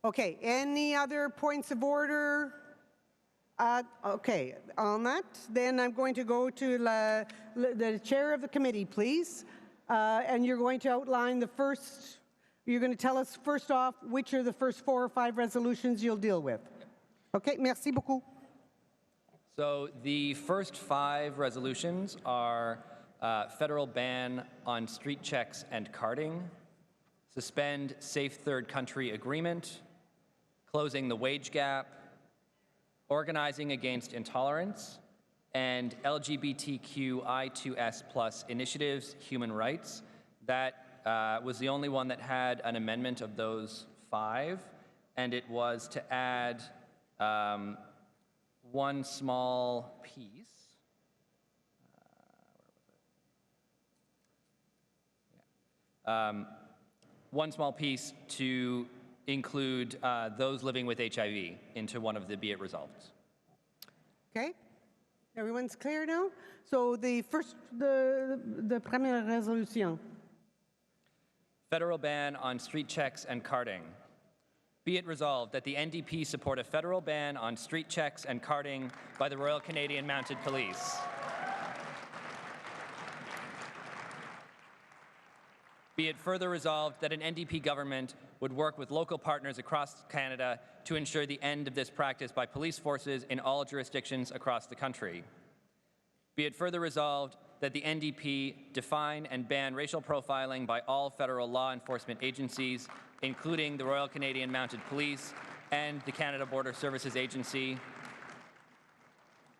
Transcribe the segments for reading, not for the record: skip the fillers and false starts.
Okay, any other points of order? Okay, on that, then I'm going to go to the chair of the committee, please. And you're going to outline the first, you're going to tell us first off which are the first 4 or 5 resolutions you'll deal with. Okay, merci beaucoup. So the first 5 resolutions are federal ban on street checks and carding, suspend Safe Third Country Agreement, closing the wage gap, organizing against intolerance, and LGBTQ I2S+ initiatives, human rights. That was the only one that had an amendment of those 5, and it was to add one small piece. One small piece to include those living with HIV into one of the be it resolved. Okay, everyone's clear now? So the first, the première résolution. Federal ban on street checks and carding. Be it resolved that the NDP support a federal ban on street checks and carding by the Royal Canadian Mounted Police. Be it further resolved that an NDP government would work with local partners across Canada to ensure the end of this practice by police forces in all jurisdictions across the country. Be it further resolved that the NDP define and ban racial profiling by all federal law enforcement agencies, including the Royal Canadian Mounted Police and the Canada Border Services Agency.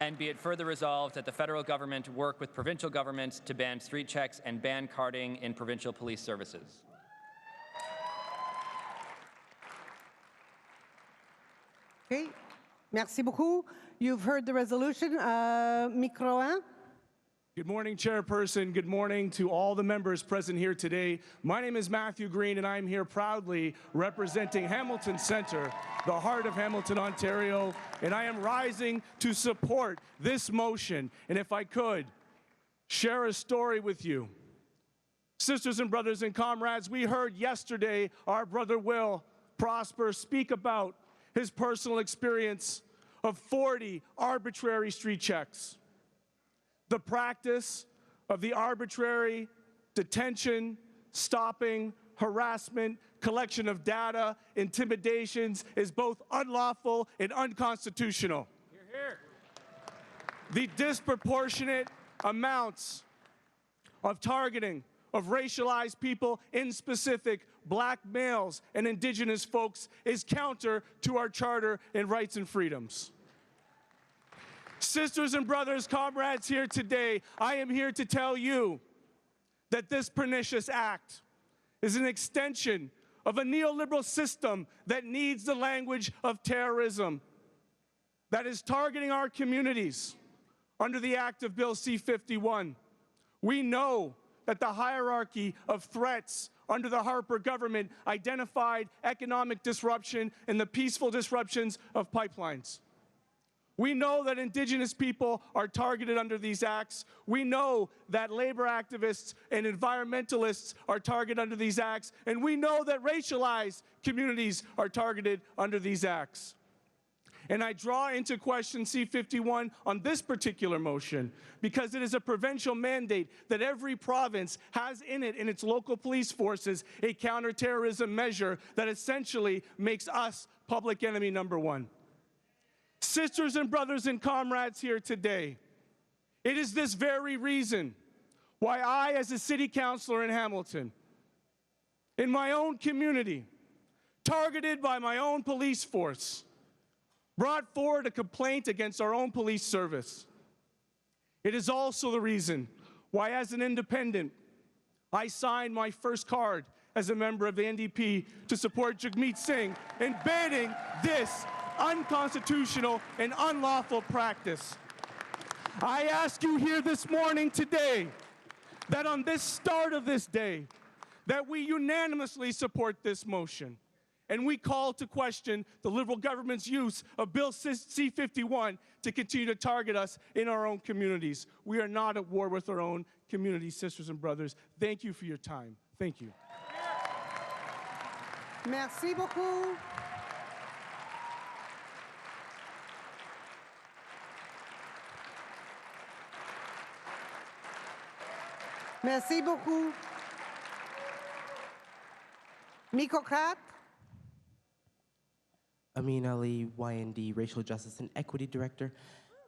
And be it further resolved that the federal government work with provincial governments to ban street checks and ban carding in provincial police services. Okay, merci beaucoup. You've heard the resolution. Micro 1. Good morning, Chairperson. Good morning to all the members present here today. My name is Matthew Green, and I'm here proudly representing Hamilton Centre, the heart of Hamilton, Ontario, and I am rising to support this motion. And if I could, share a story with you. Sisters and brothers and comrades, we heard yesterday our brother Will Prosper speak about his personal experience of 40 arbitrary street checks. The practice of the arbitrary detention, stopping, harassment, collection of data, intimidations is both unlawful and unconstitutional. Hear, hear. The disproportionate amounts of targeting of racialized people, in specific black males and Indigenous folks, is counter to our Charter and rights and freedoms. Sisters and brothers, comrades here today, I am here to tell you that this pernicious act is an extension of a neoliberal system that needs the language of terrorism, that is targeting our communities under the Act of Bill C-51. We know that the hierarchy of threats under the Harper government identified economic disruption and the peaceful disruptions of pipelines. We know that Indigenous people are targeted under these acts. We know that labor activists and environmentalists are targeted under these acts. And we know that racialized communities are targeted under these acts. And I draw into question C-51 on this particular motion because it is a provincial mandate that every province has in it, in its local police forces, a counterterrorism measure that essentially makes us public enemy number 1. Sisters and brothers and comrades here today, it is this very reason why I, as a city councillor in Hamilton, in my own community, targeted by my own police force, brought forward a complaint against our own police service. It is also the reason why, as an independent, I signed my first card as a member of the NDP to support Jagmeet Singh in banning this unconstitutional and unlawful practice. I ask you here this morning today that on this start of this day, that we unanimously support this motion. And we call to question the Liberal government's use of Bill C-51 to continue to target us in our own communities. We are not at war with our own communities, sisters and brothers. Thank you for your time. Thank you. Merci beaucoup. Merci beaucoup. Microcrat. Amin Ali, YND, Racial Justice and Equity Director.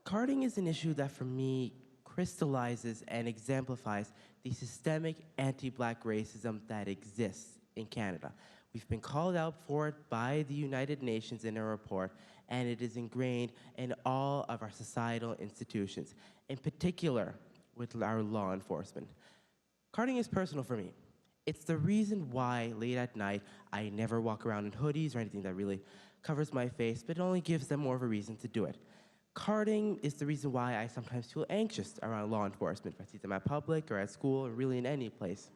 Carding is an issue that, for me, crystallizes and exemplifies the systemic anti-Black racism that exists in Canada. We've been called out for it by the United Nations in a report, and it is ingrained in all of our societal institutions, in particular with our law enforcement. Carding is personal for me. It's the reason why late at night I never walk around in hoodies or anything that really covers my face, but it only gives them more of a reason to do it. Carding is the reason why I sometimes feel anxious around law enforcement, if I see them at public or at school or really in any place.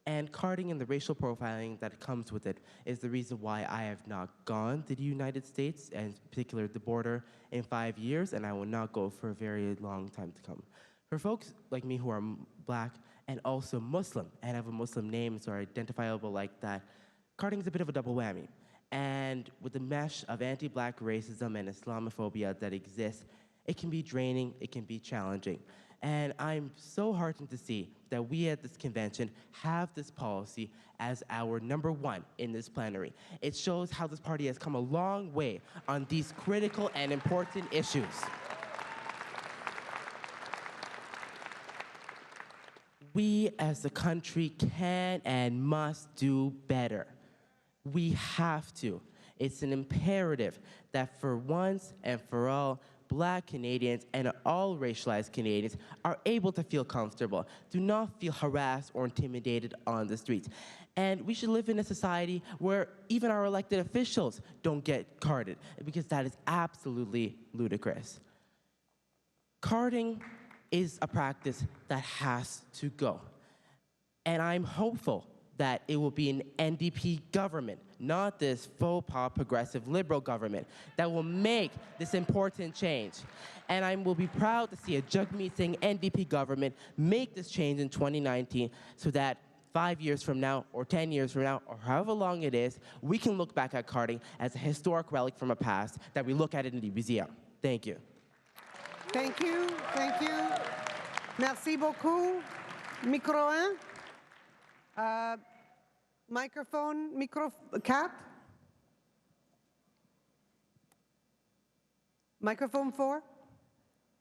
And carding and the racial profiling that comes with it is the reason why I have not gone to the United States, and in particular the border, in 5 years, and I will not go for a very long time to come. For folks like me who are Black and also Muslim, and have a Muslim name, so are identifiable like that, carding is a bit of a double whammy. And with the mesh of anti-Black racism and Islamophobia that exists, it can be draining, it can be challenging. And I'm so heartened to see that we at this convention have this policy as our #1 in this plenary. It shows how this party has come a long way on these critical and important issues. We as a country can and must do better. We have to. It's an imperative that for once and for all, Black Canadians and all racialized Canadians are able to feel comfortable, do not feel harassed or intimidated on the streets. And we should live in a society where even our elected officials don't get carded, because that is absolutely ludicrous. Carding is a practice that has to go. And I'm hopeful that it will be an NDP government, not this faux pas progressive liberal government, that will make this important change. And I will be proud to see a Jagmeet Singh NDP government make this change in 2019 so that 5 years from now, or 10 years from now, or however long it is, we can look back at carding as a historic relic from a past that we look at it in the museum. Thank you. Thank you. Thank you. Merci beaucoup. Micro 1. Microphone, Cap. Microphone 4.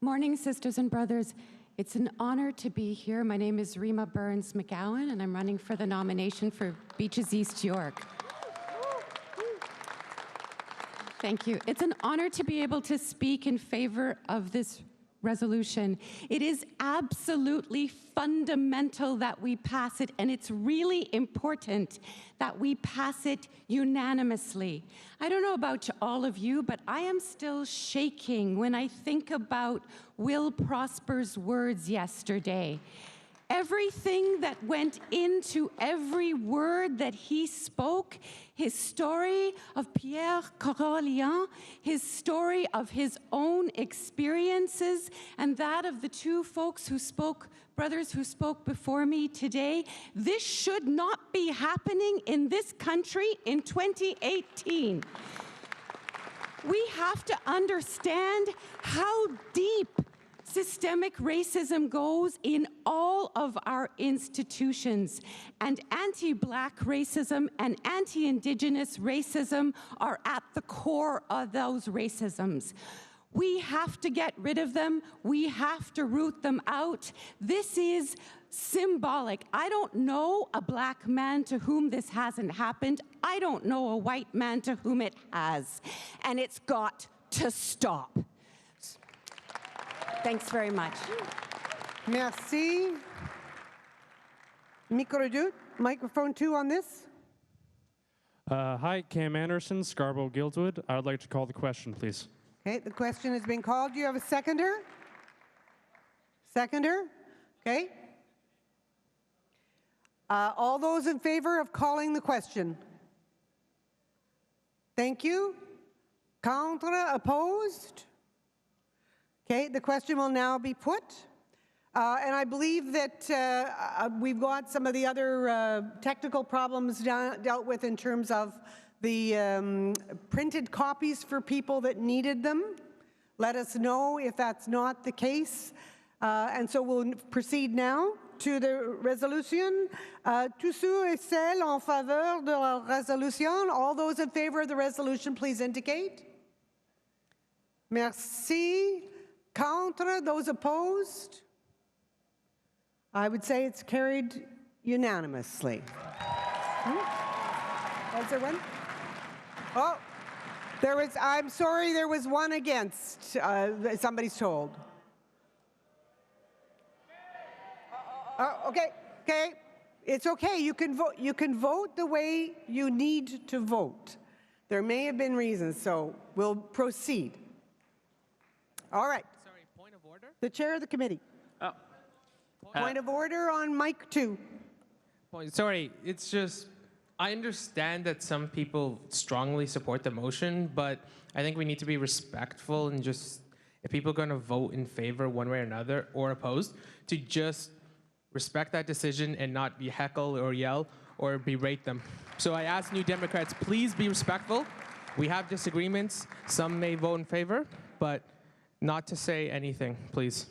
Morning, sisters and brothers. It's an honor to be here. My name is Rima Burns McGowan, and I'm running for the nomination for Beaches East York. Thank you. It's an honor to be able to speak in favor of this resolution. It is absolutely fundamental that we pass it, and it's really important that we pass it unanimously. I don't know about all of you, but I am still shaking when I think about Will Prosper's words yesterday. Everything that went into every word that he spoke, his story of Pierre Corollian, his story of his own experiences, and that of the two folks who spoke, brothers who spoke before me today. This should not be happening in this country in 2018. We have to understand how deep systemic racism goes in all of our institutions, and anti-Black racism and anti-Indigenous racism are at the core of those racisms. We have to get rid of them. We have to root them out. This is symbolic. I don't know a Black man to whom this hasn't happened. I don't know a white man to whom it has. And it's got to stop. Thanks very much. Merci. Microphone 2 on this. Hi, Cam Anderson, Scarborough Guildwood. I would like to call the question, please. Okay, the question has been called. Do you have a seconder? Seconder? Okay. All those in favor of calling the question? Thank you. Contre, opposed? Okay, the question will now be put. And I believe that we've got some of the other technical problems dealt with in terms of the printed copies for people that needed them. Let us know if that's not the case. And so we'll proceed now. to the resolution. Tous ceux et celles en faveur de la résolution, all those in favor of the resolution, please indicate. Merci. Contre, those opposed? I would say it's carried unanimously. Was there one? Oh, I'm sorry, there was one against, somebody's told. Okay. It's okay, you can vote the way you need to vote. There may have been reasons, so we'll proceed. All right. Sorry, point of order? The chair of the committee. Oh. Point of order on mic 2. Sorry, it's just, I understand that some people strongly support the motion, but I think we need to be respectful and just, if people are going to vote in favor one way or another or opposed, to just respect that decision and not be heckle or yell or berate them. So I ask New Democrats, please be respectful. We have disagreements. Some may vote in favor, but not to say anything, please.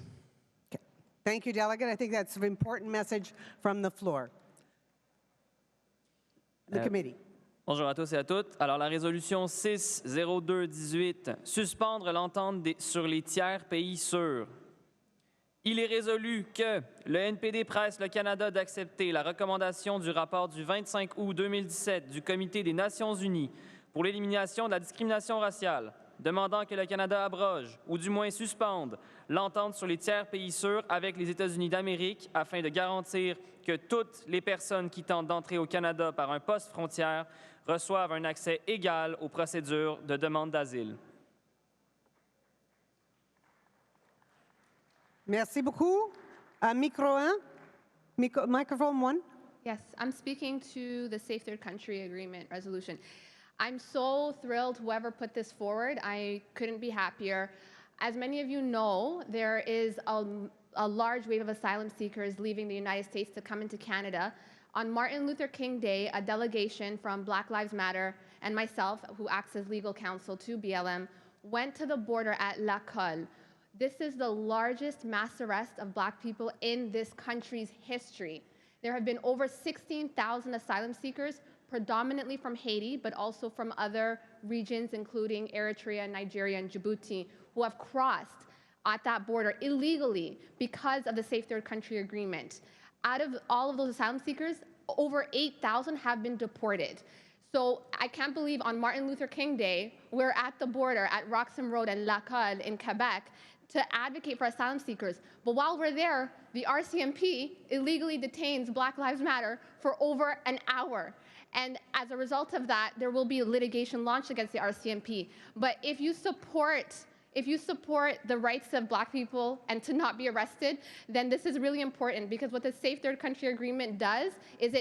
Okay. Thank you, Delegate. I think that's an important message from the floor. The committee. Bonjour à tous et à toutes. Alors, la résolution 6-02-18, suspendre l'entente sur les tiers pays sûrs. Il est résolu que le NPD presse le Canada d'accepter la recommandation du rapport du 25 août 2017 du Comité des Nations unies pour l'élimination de la discrimination raciale, demandant que le Canada abroge, ou du moins suspende, l'entente sur les tiers pays sûrs avec les États-Unis d'Amérique afin de garantir que toutes les personnes qui tentent d'entrer au Canada par un poste frontière reçoivent un accès égal aux procédures de demande d'asile. Merci beaucoup. Micro 1. Microphone 1. Yes, I'm speaking to the Safe Third Country Agreement resolution. I'm so thrilled whoever put this forward. I couldn't be happier. As many of you know, there is a large wave of asylum seekers leaving the United States to come into Canada. On Martin Luther King Day, a delegation from Black Lives Matter and myself, who acts as legal counsel to BLM, went to the border at La Colle. This is the largest mass arrest of Black people in this country's history. There have been over 16,000 asylum seekers, predominantly from Haiti, but also from other regions, including Eritrea, Nigeria, and Djibouti, who have crossed at that border illegally because of the Safe Third Country Agreement. Out of all of those asylum seekers, over 8,000 have been deported. So I can't believe on Martin Luther King Day, we're at the border at Roxham Road and La Colle in Quebec to advocate for asylum seekers. But while we're there, the RCMP illegally detains Black Lives Matter for over an hour. And as a result of that, there will be litigation launched against the RCMP. But if you support the rights of Black people and to not be arrested, then this is really important, because what the Safe Third Country Agreement does is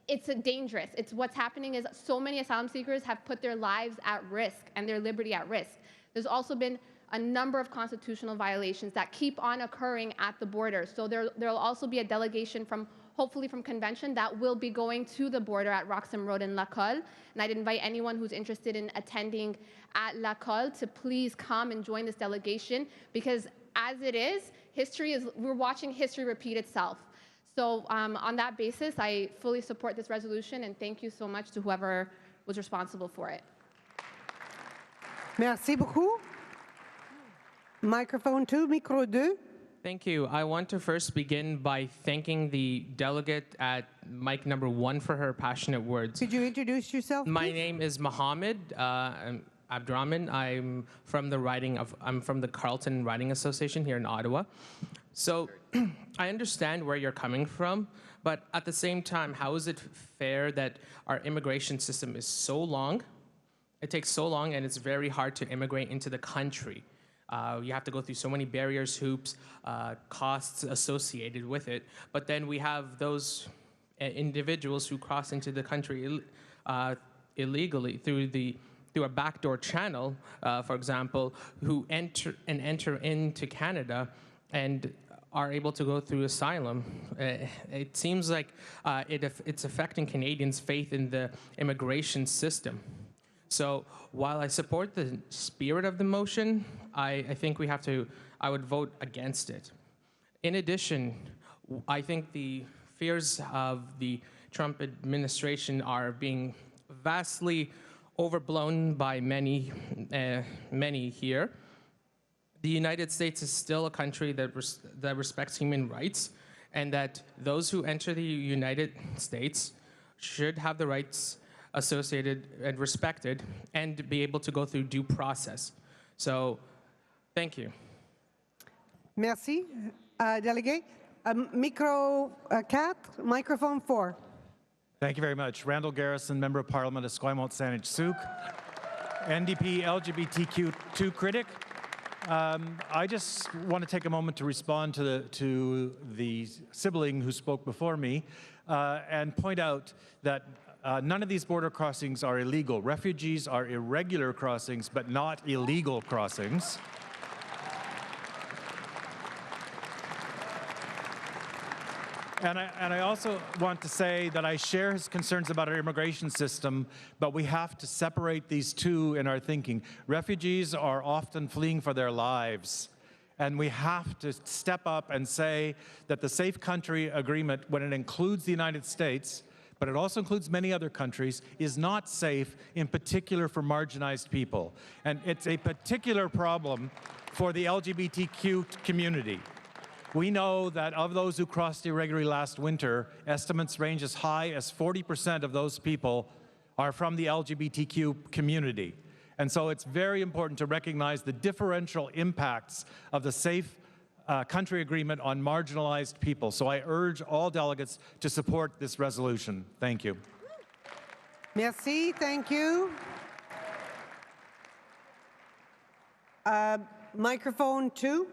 it's dangerous. It's what's happening is so many asylum seekers have put their lives at risk and their liberty at risk. There's also been a number of constitutional violations that keep on occurring at the border. So there'll also be a delegation hopefully from convention that will be going to the border at Roxham Road in La Colle. And I'd invite anyone who's interested in attending at La Colle to please come and join this delegation, because as it is, we're watching history repeat itself. So on that basis, I fully support this resolution, and thank you so much to whoever was responsible for it. Merci beaucoup. Microphone 2, micro 2. Thank you. I want to first begin by thanking the delegate at mic number 1 for her passionate words. Could you introduce yourself, My please? name is Mohammed Abdurrahman. I'm from the Carleton Riding Association here in Ottawa. So I understand where you're coming from, but at the same time, how is it fair that our immigration system is so long? It takes so long, and it's very hard to immigrate into the country. You have to go through so many barriers, hoops, costs associated with it. But then we have those individuals who cross into the country illegally through a backdoor channel, for example, who enter into Canada and are able to go through asylum. It seems like it's affecting Canadians' faith in the immigration system. So while I support the spirit of the motion, I think I would vote against it. In addition, I think the fears of the Trump administration are being vastly overblown by many here. The United States is still a country that respects human rights, and that those who enter the United States should have the rights associated and respected and be able to go through due process. So, thank you. Merci. Délégué. Microphone 4. Thank you very much. Randall Garrison, Member of Parliament of Esquimalt Saanich Sooke, NDP LGBTQ2 critic. I just want to take a moment to respond to the sibling who spoke before me and point out that none of these border crossings are illegal. Refugees are irregular crossings, but not illegal crossings. And I also want to say that I share his concerns about our immigration system, but we have to separate these two in our thinking. Refugees are often fleeing for their lives, and we have to step up and say that the Safe Country Agreement, when it includes the United States, but it also includes many other countries, is not safe, in particular for marginalized people. And it's a particular problem for the LGBTQ community. We know that of those who crossed irregularly last winter, estimates range as high as 40% of those people are from the LGBTQ community. And so it's very important to recognize the differential impacts of the Safe Country Agreement on marginalized people. So I urge all delegates to support this resolution. Thank you. Merci, thank you. Microphone 2.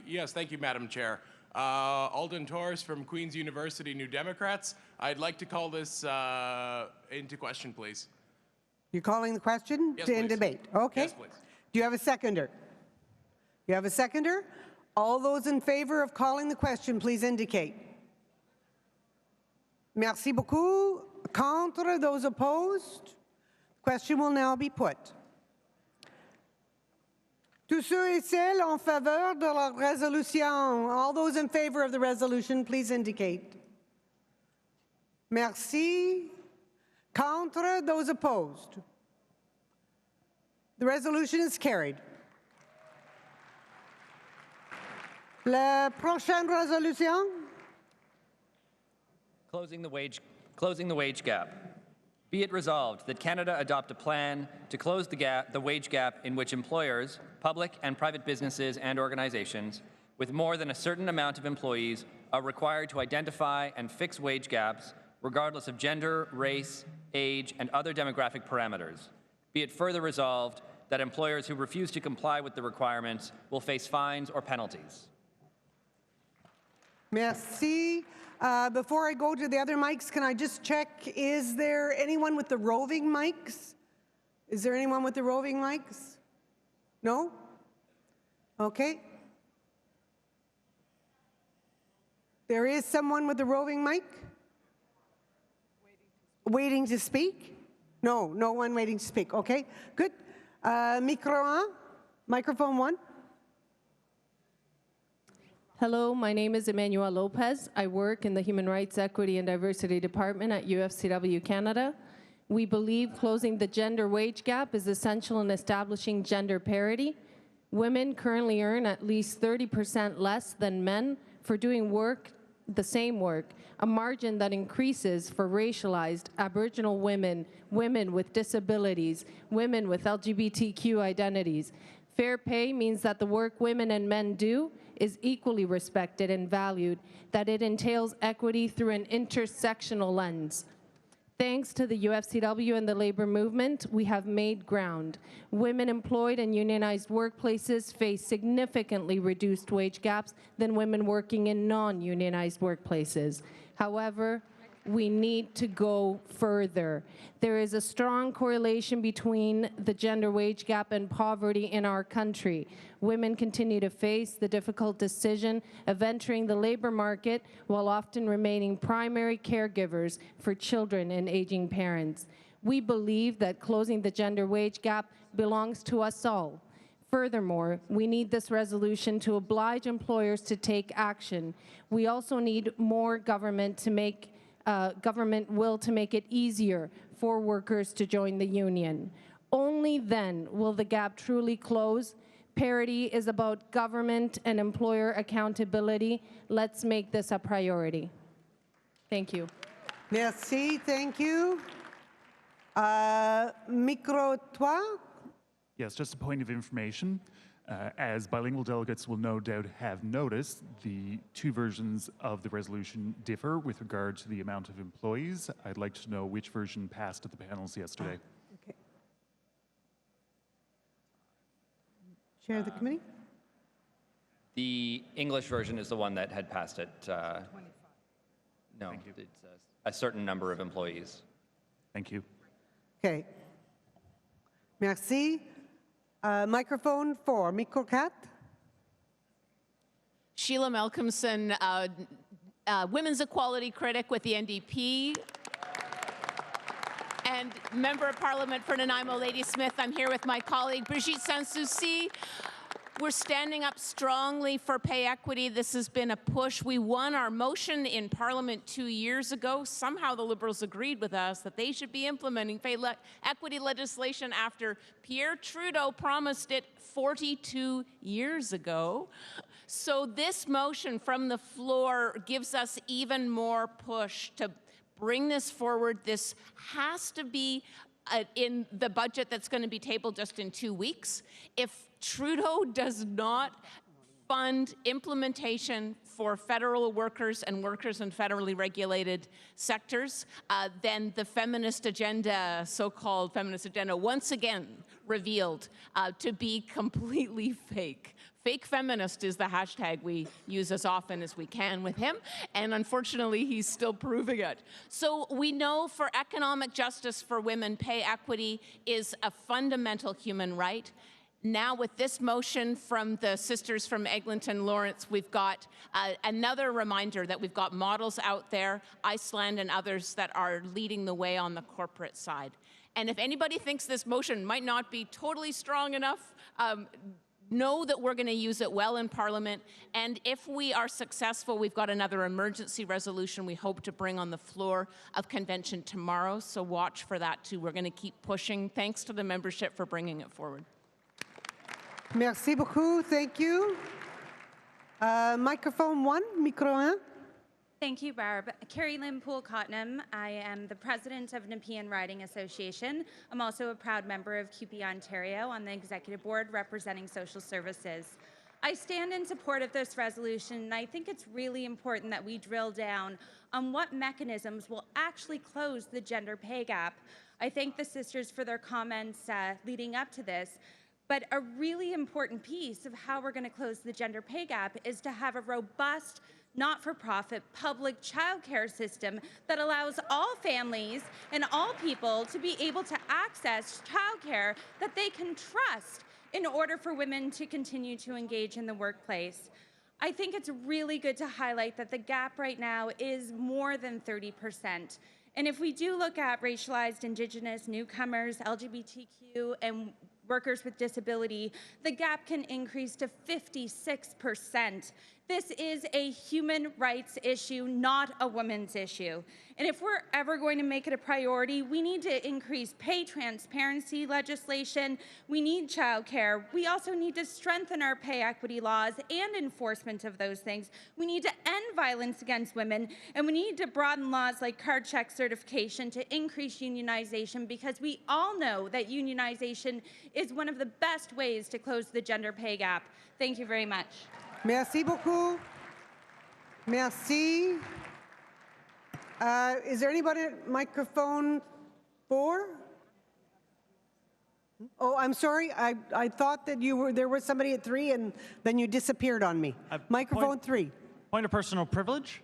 Yes, thank you, Madam Chair. Alden Torres from Queen's University, New Democrats. I'd like to call this into question, please. You're calling the question? Yes, in please. debate. Okay. Yes, please. Do you have a seconder? You have a seconder? All those in favor of calling the question, please indicate. Merci beaucoup. Contre, those opposed? Question will now be put. Tous ceux et celles en faveur de la résolution. All those in favor of the resolution, please indicate. Merci. Contre, those opposed. The resolution is carried. La prochaine résolution. Closing the wage gap. Be it resolved that Canada adopt a plan to close the wage gap in which employers, public and private businesses and organizations, with more than a certain amount of employees are required to identify and fix wage gaps regardless of gender, race, age, and other demographic parameters. Be it further resolved that employers who refuse to comply with the requirements will face fines or penalties. Merci. Before I go to the other mics, can I just check, is there anyone with the roving mics? Is there anyone with the roving mics? No? Okay. There is someone with the roving mic? Waiting to speak? No, no one waiting to speak. Okay, good. Microphone 1. Hello, my name is Emmanuel Lopez. I work in the Human Rights, Equity and Diversity Department at UFCW Canada. We believe closing the gender wage gap is essential in establishing gender parity. Women currently earn at least 30% less than men for doing the same work, a margin that increases for racialized Aboriginal women, women with disabilities, women with LGBTQ identities. Fair pay means that the work women and men do is equally respected and valued, that it entails equity through an intersectional lens. Thanks to the UFCW and the labor movement, we have made ground. Women employed in unionized workplaces face significantly reduced wage gaps than women working in non-unionized workplaces. However, we need to go further. There is a strong correlation between the gender wage gap and poverty in our country. Women continue to face the difficult decision of entering the labor market while often remaining primary caregivers for children and aging parents. We believe that closing the gender wage gap belongs to us all. Furthermore, we need this resolution to oblige employers to take action. We also need more government to make government will to make it easier for workers to join the union. Only then will the gap truly close. Parity is about government and employer accountability. Let's make this a priority. Thank you. Merci, thank you. Micro toi? Yes, just a point of information. As bilingual delegates will no doubt have noticed, the two versions of the resolution differ with regard to the amount of employees. I'd like to know which version passed at the panels yesterday. Okay. Chair of the committee? The English version is the one that had passed it. No, it's a certain number of employees. Thank you. Okay. Merci. Microphone 4, Micro 4. Sheila Malcolmson, women's equality critic with the NDP and member of parliament for Nanaimo Ladysmith. I'm here with my colleague Brigitte Sanssouci. We're standing up strongly for pay equity. This has been a push. We won our motion in Parliament 2 years ago. Somehow the Liberals agreed with us that they should be implementing pay equity legislation after Pierre Trudeau promised it 42 years ago. So this motion from the floor gives us even more push to bring this forward. This has to be in the budget that's going to be tabled just in 2 weeks. If Trudeau does not fund implementation for federal workers and workers in federally regulated sectors, then the feminist agenda, so-called feminist agenda, once again revealed to be completely fake. Fake feminist is the hashtag we use as often as we can with him, and unfortunately, he's still proving it. So we know for economic justice for women, pay equity is a fundamental human right. Now with this motion from the sisters from Eglinton Lawrence, we've got another reminder that we've got models out there, Iceland and others, that are leading the way on the corporate side. And if anybody thinks this motion might not be totally strong enough, know that we're going to use it well in Parliament. And if we are successful, we've got another emergency resolution we hope to bring on the floor of convention tomorrow. So watch for that too. We're going to keep pushing. Thanks to the membership for bringing it forward. Merci beaucoup. Thank you. Microphone 1, Micro 1. Thank you, Barb. Carrie Lynn Poole-Cottenham. I am the president of Nepean Riding Association. I'm also a proud member of QP Ontario on the executive board representing social services. I stand in support of this resolution, and I think it's really important that we drill down on what mechanisms will actually close the gender pay gap. I thank the sisters for their comments leading up to this. But a really important piece of how we're going to close the gender pay gap is to have a robust, not-for-profit public childcare system that allows all families and all people to be able to access childcare that they can trust in order for women to continue to engage in the workplace. I think it's really good to highlight that the gap right now is more than 30%. And if we do look at racialized, Indigenous, newcomers, LGBTQ, and workers with disability, the gap can increase to 56%. This is a human rights issue, not a women's issue. And if we're ever going to make it a priority, we need to increase pay transparency legislation. We need childcare. We also need to strengthen our pay equity laws and enforcement of those things. We need to end violence against women, and we need to broaden laws like card check certification to increase unionization, because we all know that unionization is one of the best ways to close the gender pay gap. Thank you very much. Merci beaucoup. Merci. Is there anybody at microphone 4? Oh, I'm sorry. I thought that there was somebody at 3, and then you disappeared on me. Microphone 3. Point of personal privilege.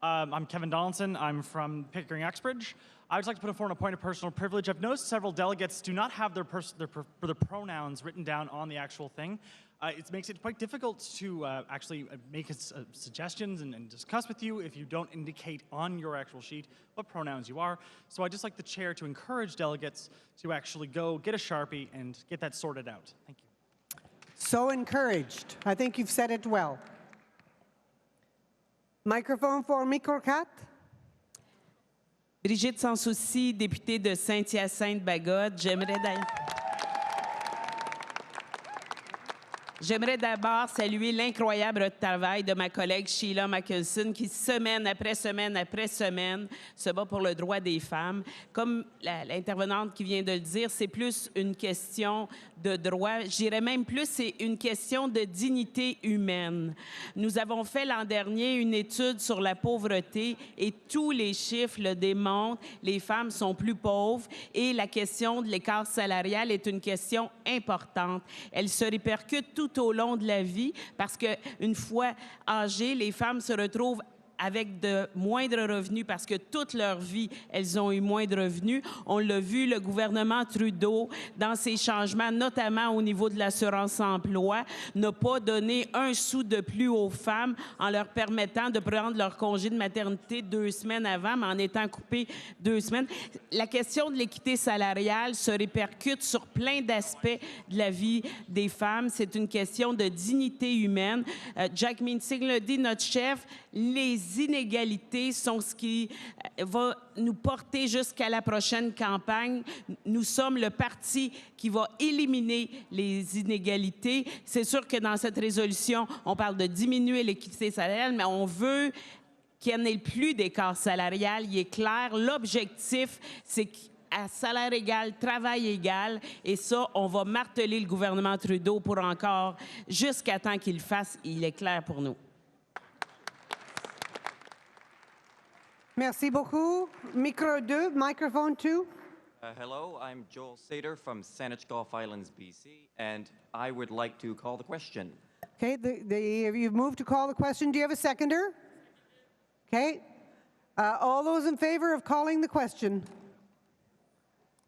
I'm Kevin Donaldson. I'm from Pickering Uxbridge. I would like to put forward a point of personal privilege. I've noticed several delegates do not have their pronouns written down on the actual thing. It makes it quite difficult to actually make suggestions and discuss with you if you don't indicate on your actual sheet what pronouns you are. So I'd just like the chair to encourage delegates to actually go get a Sharpie and get that sorted out. Thank you. So encouraged. I think you've said it well. Microphone for Micro 4. Brigitte Sans Souci, députée de Saint-Hyacinthe-Bagotte. J'aimerais d'abord saluer l'incroyable travail de ma collègue Sheila Mackelson qui, semaine après semaine après semaine, se bat pour le droit des femmes. Comme l'intervenante qui vient de le dire, c'est plus une question de droit. Je dirais même plus, c'est une question de dignité humaine. Nous avons fait l'an dernier une étude sur la pauvreté et tous les chiffres le démontrent. Les femmes sont plus pauvres et la question de l'écart salarial est une question importante. Elle se répercute tout au long de la vie parce qu'une fois âgées, les femmes se retrouvent avec de moindres revenus parce que toute leur vie, elles ont eu moins de revenus. On l'a vu, le gouvernement Trudeau, dans ses changements, notamment au niveau de l'assurance-emploi, n'a pas donné un sou de plus aux femmes en leur permettant de prendre leur congé de maternité 2 semaines avant, mais en étant coupées 2 semaines. La question de l'équité salariale se répercute sur plein d'aspects de la vie des femmes. C'est une question de dignité humaine. Jack Mincing l'a dit, notre chef, les inégalités sont ce qui va nous porter jusqu'à la prochaine campagne. Nous sommes le parti qui va éliminer les inégalités. C'est sûr que dans cette résolution, on parle de diminuer l'équité salariale, mais on veut qu'il n'y en ait plus d'écart salarial. Il est clair, l'objectif, c'est à salaire égal, travail égal. Et ça, on va marteler le gouvernement Trudeau pour encore, jusqu'à temps qu'il le fasse. Il est clair pour nous. Merci beaucoup. Micro 2, microphone 2. Hello, I'm Joel Sater from Saanich Gulf Islands, BC, and I would like to call the question. Okay, you've moved to call the question. Do you have a seconder? Okay. All those in favor of calling the question?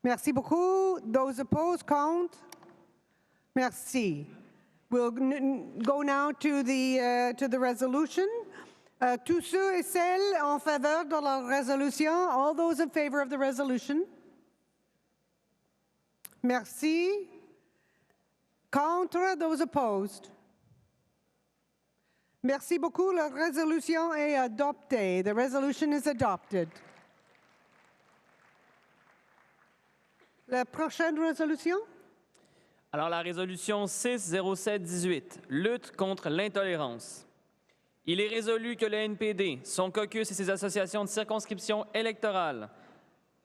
Merci beaucoup. Those opposed, compte. Merci. We'll go now to the resolution. Tous ceux et celles en faveur de la résolution, all those in favor of the resolution. Merci. Contre, those opposed. Merci beaucoup. La résolution est adoptée. The resolution is adopted. La prochaine résolution? Alors, la résolution 607-18, lutte contre l'intolérance. Il est résolu que le NPD, son caucus et ses associations de circonscription électorale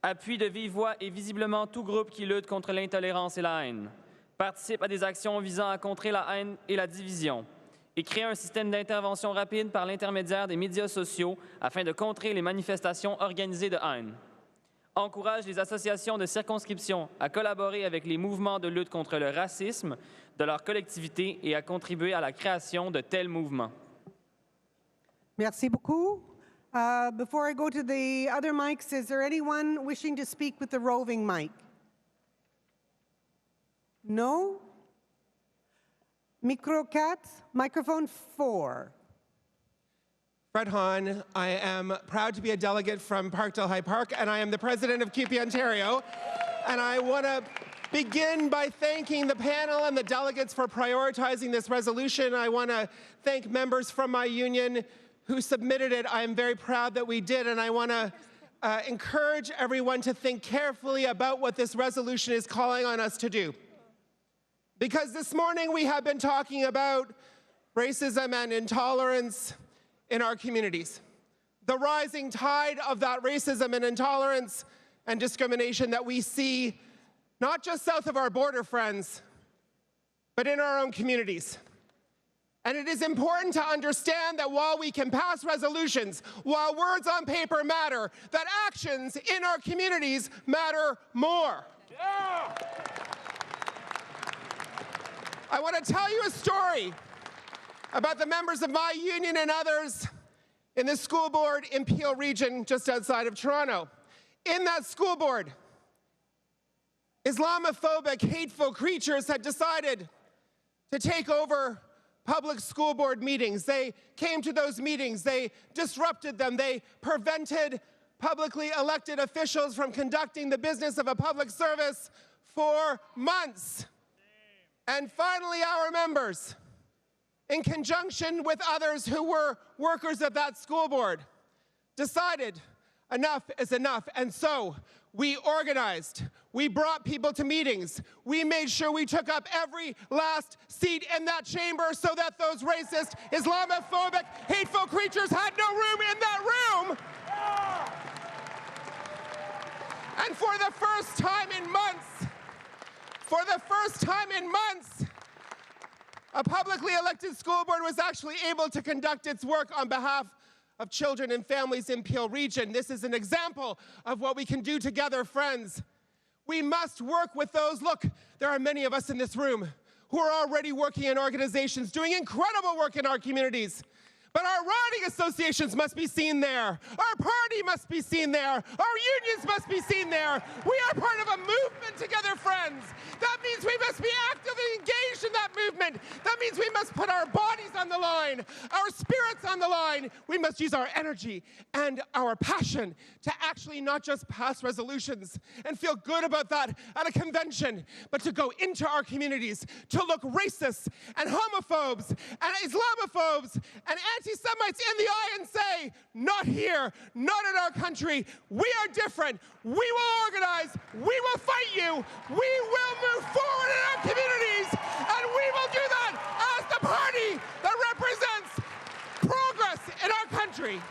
appuient de vive voix et visiblement tout groupe qui lutte contre l'intolérance et la haine, participent à des actions visant à contrer la haine et la division et créent un système d'intervention rapide par l'intermédiaire des médias sociaux afin de contrer les manifestations organisées de haine. Encourage les associations de circonscription à collaborer avec les mouvements de lutte contre le racisme de leur collectivité et à contribuer à la création de tels mouvements. Merci beaucoup. Before I go to the other mics, is there anyone wishing to speak with the roving mic? No? Micro 4, microphone 4. Fred Hahn. I am proud to be a delegate from Parkdale High Park, and I am the president of CUPE Ontario. And I want to begin by thanking the panel and the delegates for prioritizing this resolution. I want to thank members from my union who submitted it. I am very proud that we did, and I want to encourage everyone to think carefully about what this resolution is calling on us to do. Because this morning we have been talking about racism and intolerance in our communities. The rising tide of that racism and intolerance and discrimination that we see not just south of our border, friends, but in our own communities. And it is important to understand that while we can pass resolutions, while words on paper matter, that actions in our communities matter more. Yeah. I want to tell you a story about the members of my union and others in the school board in Peel Region, just outside of Toronto. In that school board, Islamophobic, hateful creatures had decided to take over public school board meetings. They came to those meetings, they disrupted them, they prevented publicly elected officials from conducting the business of a public service for months. And finally, our members, in conjunction with others who were workers at that school board, decided enough is enough. And so we organized, we brought people to meetings, we made sure we took up every last seat in that chamber so that those racist, Islamophobic, hateful creatures had no room in that room. And for the first time in months, a publicly elected school board was actually able to conduct its work on behalf of children and families in Peel Region. This is an example of what we can do together, friends. We must work with those. Look, there are many of us in this room who are already working in organizations, doing incredible work in our communities. But our riding associations must be seen there. Our party must be seen there. Our unions must be seen there. We are part of a movement together, friends. That means we must be actively engaged in that movement. That means we must put our bodies on the line, our spirits on the line. We must use our energy and our passion to actually not just pass resolutions and feel good about that at a convention, but to go into our communities, to look racists and homophobes and Islamophobes and anti-Semites in the eye and say, not here, not in our country. We are different. We will organize. We will fight you. We will move forward in our communities. And we will do that as the party that represents progress in our country.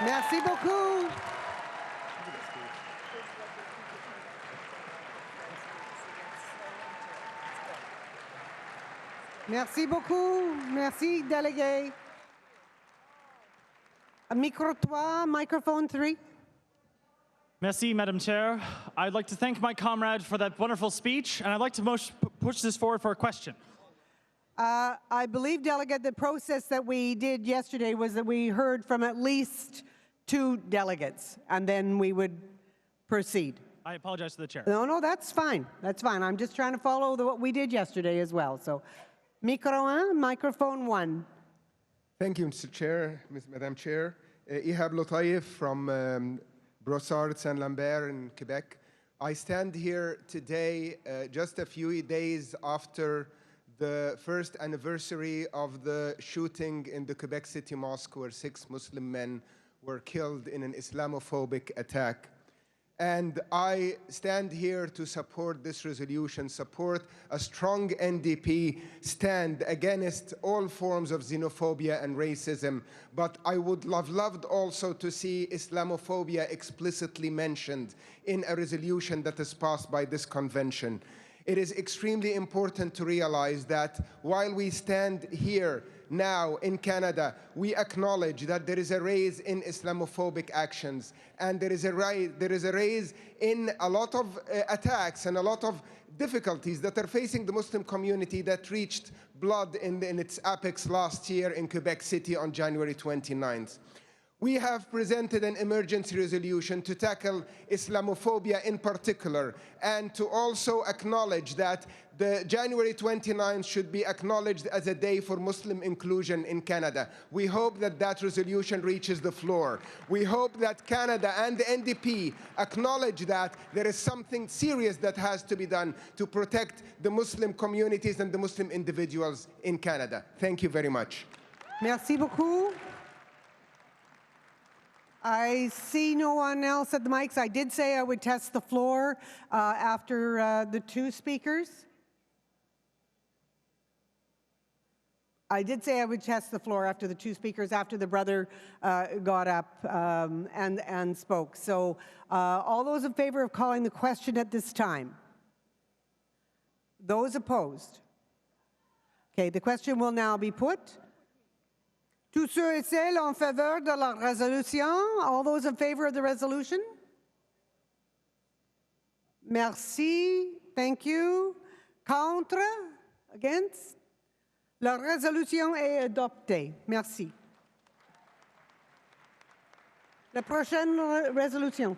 Merci beaucoup. Merci beaucoup. Merci, délégué. Micro 3, microphone 3. Merci, Madam Chair. I'd like to thank my comrade for that wonderful speech, and I'd like to push this forward for a question. I believe, Delegate, the process that we did yesterday was that we heard from at least 2 delegates, and then we would proceed. I apologize to the chair. No, that's fine. That's fine. I'm just trying to follow what we did yesterday as well. So, Micro 1, microphone 1. Thank you, Mr. Chair, Madam Chair. Ihab Lotayev from Brossard, Saint-Lambert in Quebec. I stand here today just a few days after the first anniversary of the shooting in the Quebec City Mosque where 6 Muslim men were killed in an Islamophobic attack. And I stand here to support this resolution, support a strong NDP stand against all forms of xenophobia and racism. But I would have loved also to see Islamophobia explicitly mentioned in a resolution that is passed by this convention. It is extremely important to realize that while we stand here now in Canada, we acknowledge that there is a rise in Islamophobic actions, and there is a rise in a lot of attacks and a lot of difficulties that are facing the Muslim community that reached blood in its apex last year in Quebec City on January 29th. We have presented an emergency resolution to tackle Islamophobia in particular, and to also acknowledge that the January 29th should be acknowledged as a day for Muslim inclusion in Canada. We hope that that resolution reaches the floor. We hope that Canada and the NDP acknowledge that there is something serious that has to be done to protect the Muslim communities and the Muslim individuals in Canada. Thank you very much. Merci beaucoup. I see no one else at the mics. I did say I would test the floor after the 2 speakers. I did say I would test the floor after the 2 speakers, after the brother got up and spoke. So all those in favor of calling the question at this time? Those opposed? Okay, the question will now be put. Tous ceux et celles en faveur de la résolution? All those in favor of the resolution? Merci. Thank you. Contre? Against? La résolution est adoptée. Merci. La prochaine résolution.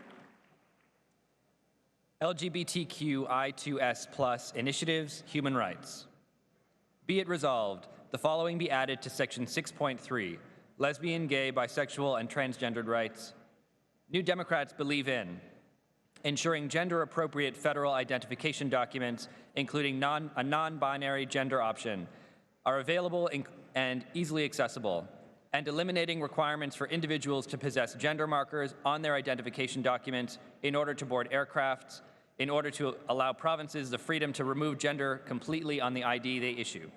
LGBTQI2S+ initiatives, human rights. Be it resolved, the following be added to Section 6.3, lesbian, gay, bisexual, and transgendered rights. New Democrats believe in ensuring gender-appropriate federal identification documents, including a non-binary gender option, are available and easily accessible, and eliminating requirements for individuals to possess gender markers on their identification documents in order to board aircrafts, in order to allow provinces the freedom to remove gender completely on the ID they issue.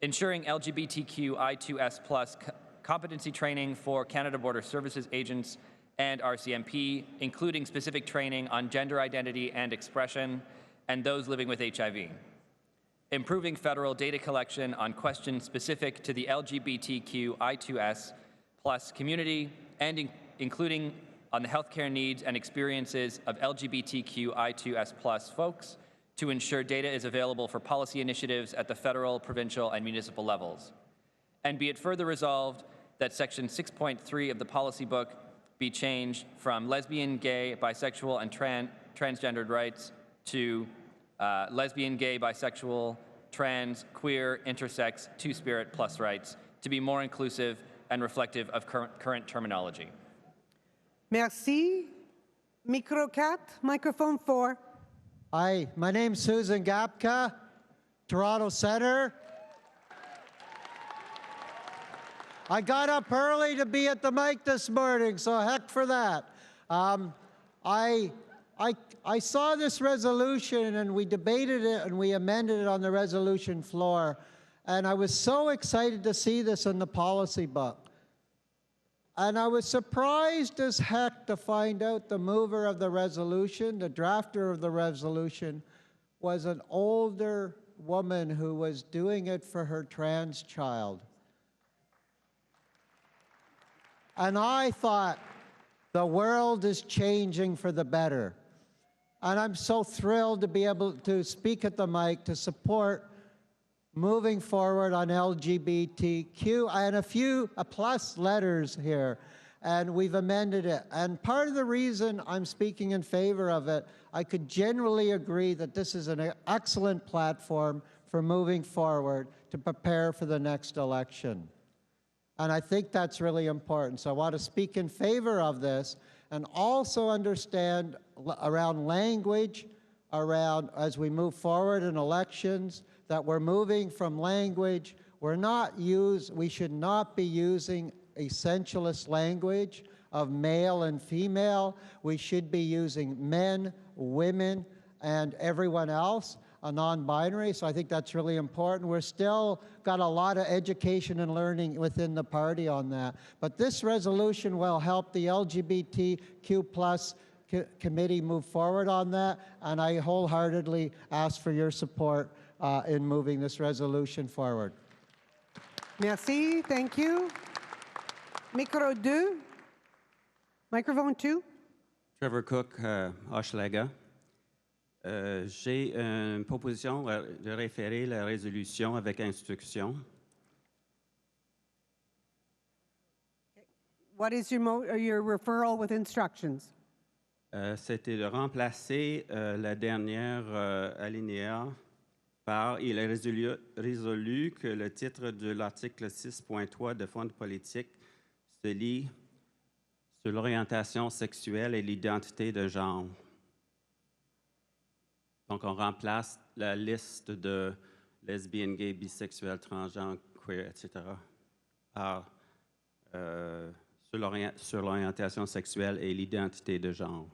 Ensuring LGBTQ I2S+ competency training for Canada Border Services agents and RCMP, including specific training on gender identity and expression and those living with HIV. Improving federal data collection on questions specific to the LGBTQ I2S+ community and including on the healthcare needs and experiences of LGBTQ I2S+ folks to ensure data is available for policy initiatives at the federal, provincial, and municipal levels. And be it further resolved that Section 6.3 of the policy book be changed from lesbian, gay, bisexual, and transgendered rights to lesbian, gay, bisexual, trans, queer, intersex, two-spirit plus rights to be more inclusive and reflective of current terminology. Merci. Micro 4, microphone 4. Hi, my name's Susan Gapka, Toronto Centre. I got up early to be at the mic this morning, so heck for that. I saw this resolution and we debated it and we amended it on the resolution floor. And I was so excited to see this in the policy book. And I was surprised as heck to find out the mover of the resolution, the drafter of the resolution, was an older woman who was doing it for her trans child. And I thought, the world is changing for the better. And I'm so thrilled to be able to speak at the mic to support moving forward on LGBTQ and a few plus letters here. And we've amended it. And part of the reason I'm speaking in favor of it, I could generally agree that this is an excellent platform for moving forward to prepare for the next election. And I think that's really important. So I want to speak in favor of this and also understand around language, around as we move forward in elections, that we're moving from language. We should not be using essentialist language of male and female. We should be using men, women, and everyone else, a non-binary. So I think that's really important. We're still got a lot of education and learning within the party on that. But this resolution will help the LGBTQ+ committee move forward on that. And I wholeheartedly ask for your support in moving this resolution forward. Merci, thank you. Micro 2. Microphone 2. Trevor Cook, Hochelaga. J'ai une proposition de référer la résolution avec instruction. What is your referral with instructions? C'était de remplacer la dernière alinéa par « Il est résolu que le titre de l'article 6.3 de Fonds politique se lie sur l'orientation sexuelle et l'identité de genre ». Donc, on remplace la liste de lesbiennes, gays, bisexuels, transgenres, queer, etc. par sur l'orientation sexuelle et l'identité de genre.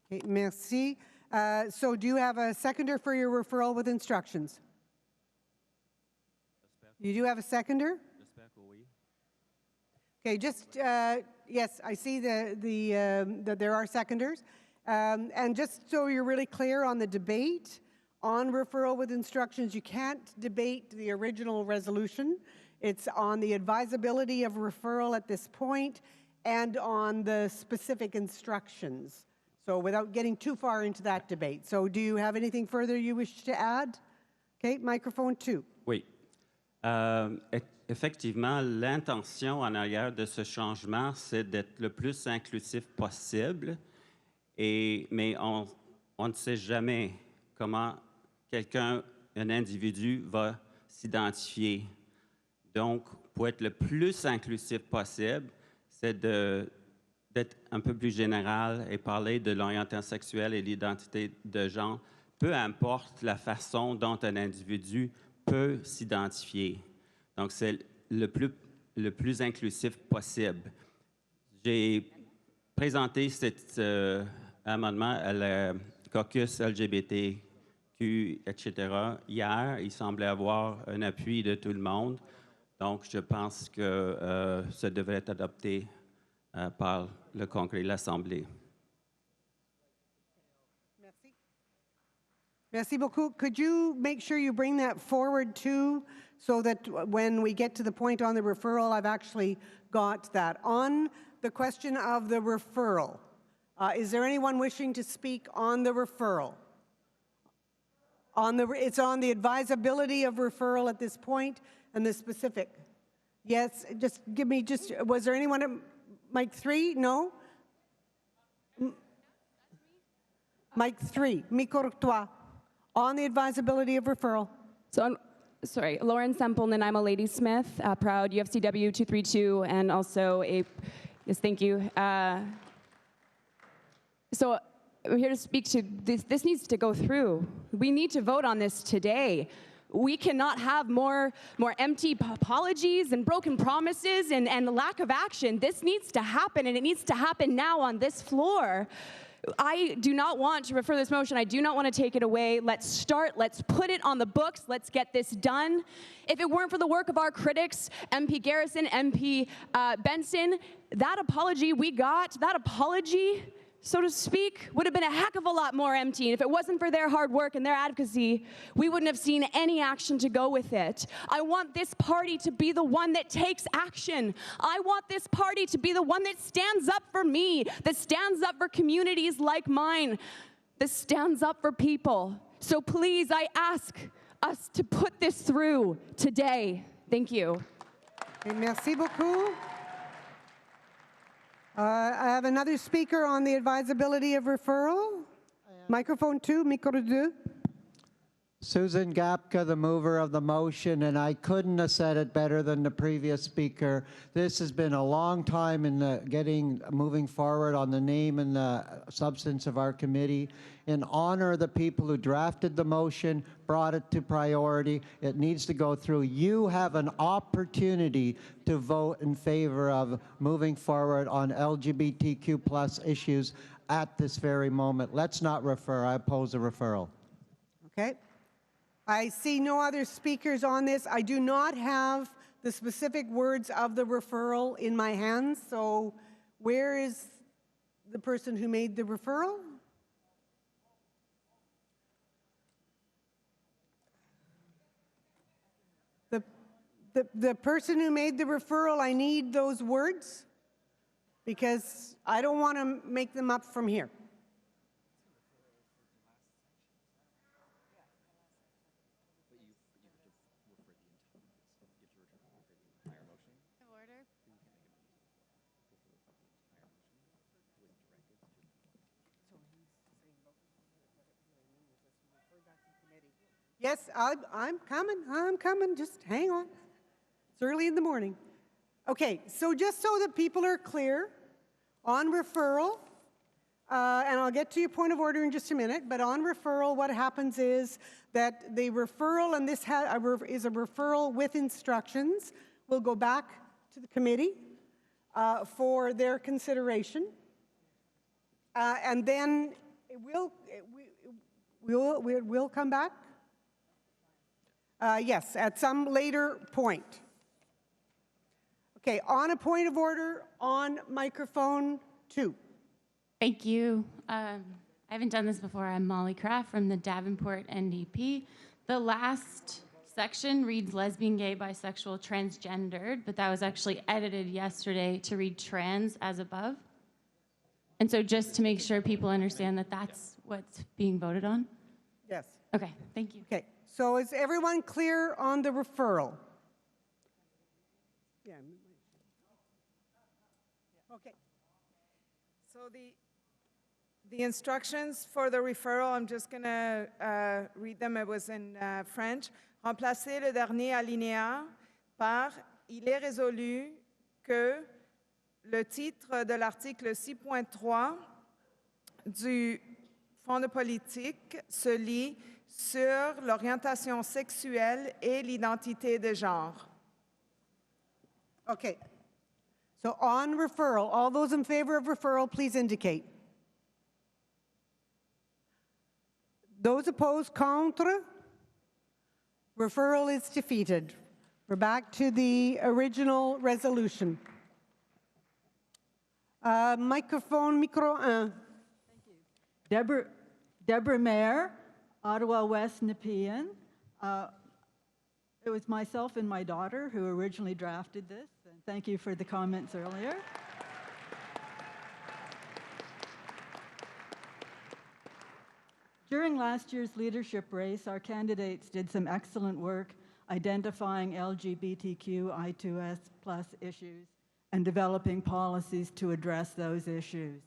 Okay, merci. So do you have a seconder for your referral with instructions? You do have a seconder? Okay, just, yes, I see that there are seconders. And just so you're really clear on the debate, on referral with instructions, you can't debate the original resolution. It's on the advisability of referral at this point and on the specific instructions. So without getting too far into that debate. So do you have anything further you wish to add? Okay, microphone 2. Oui. Effectivement, l'intention en arrière de ce changement, c'est d'être le plus inclusif possible. Mais on ne sait jamais comment un individu va s'identifier. Donc, pour être le plus inclusif possible, c'est d'être un peu plus général et parler de l'orientation sexuelle et l'identité de genre, peu importe la façon dont un individu peut s'identifier. Donc, c'est le plus inclusif possible. J'ai présenté cet amendement à la caucus LGBTQ, etc. Hier, il semblait avoir un appui de tout le monde. Donc, je pense que ça devrait être adopté par le Congrès, l'Assemblée. Merci. Merci beaucoup. Could you make sure you bring that forward too, so that when we get to the point on the referral, I've actually got that. On the question of the referral, is there anyone wishing to speak on the referral? It's on the advisability of referral at this point and the specific. Yes, just give me was there anyone at mic 3? No? Mic 3, micro 3. On the advisability of referral. So, sorry, Lauren Semple, and I'm a Lady Smith, proud UFCW 232, and also yes, thank you. So I'm here to speak to this. This needs to go through. We need to vote on this today. We cannot have more empty apologies and broken promises and lack of action. This needs to happen, and it needs to happen now on this floor. I do not want to refer this motion. I do not want to take it away. Let's start. Let's put it on the books. Let's get this done. If it weren't for the work of our critics, MP Garrison, MP Benson, that apology we got, that apology, so to speak, would have been a heck of a lot more empty. And if it wasn't for their hard work and their advocacy, we wouldn't have seen any action to go with it. I want this party to be the one that takes action. I want this party to be the one that stands up for me, that stands up for communities like mine, that stands up for people. So please, I ask us to put this through today. Thank you. Merci beaucoup. I have another speaker on the advisability of referral. Microphone 2, micro 2. Susan Gapka, the mover of the motion, and I couldn't have said it better than the previous speaker. This has been a long time in moving forward on the name and the substance of our committee. In honor of the people who drafted the motion, brought it to priority, it needs to go through. You have an opportunity to vote in favor of moving forward on LGBTQ plus issues at this very moment. Let's not refer. I oppose the referral. Okay. I see no other speakers on this. I do not have the specific words of the referral in my hands, so where is the person who made the referral? The person who made the referral, I need those words because I don't want to make them up from here. Yes, I'm coming, just hang on. It's early in the morning. Okay, so just so that people are clear, on referral, and I'll get to your point of order in just a minute, but on referral, what happens is that the referral, and this is a referral with instructions, will go back to the committee for their consideration, and then it will come back. Yes, at some later point. Okay, on a point of order, on microphone 2. Thank you. I haven't done this before. I'm Molly Kraft from the Davenport NDP. The last section reads lesbian, gay, bisexual, transgendered, but that was actually edited yesterday to read trans as above. And so just to make sure people understand that that's what's being voted on? Yes. Okay, thank you. Okay, so is everyone clear on the referral? Yeah. Okay. So the instructions for the referral, I'm just going to read them. It was in French. Remplacer le dernier alinéa par « Il est résolu que le titre de l'article 6.3 du Fonds de politique se lit sur l'orientation sexuelle et l'identité de genre. Okay. So on referral, all those in favor of referral, please indicate. Those opposed, contre. Referral is defeated. We're back to the original resolution. Micro 1. Deborah Mayer, Ottawa West Nepean. It was myself and my daughter who originally drafted this, and thank you for the comments earlier. During last year's leadership race, our candidates did some excellent work identifying LGBTQ I2S plus issues and developing policies to address those issues.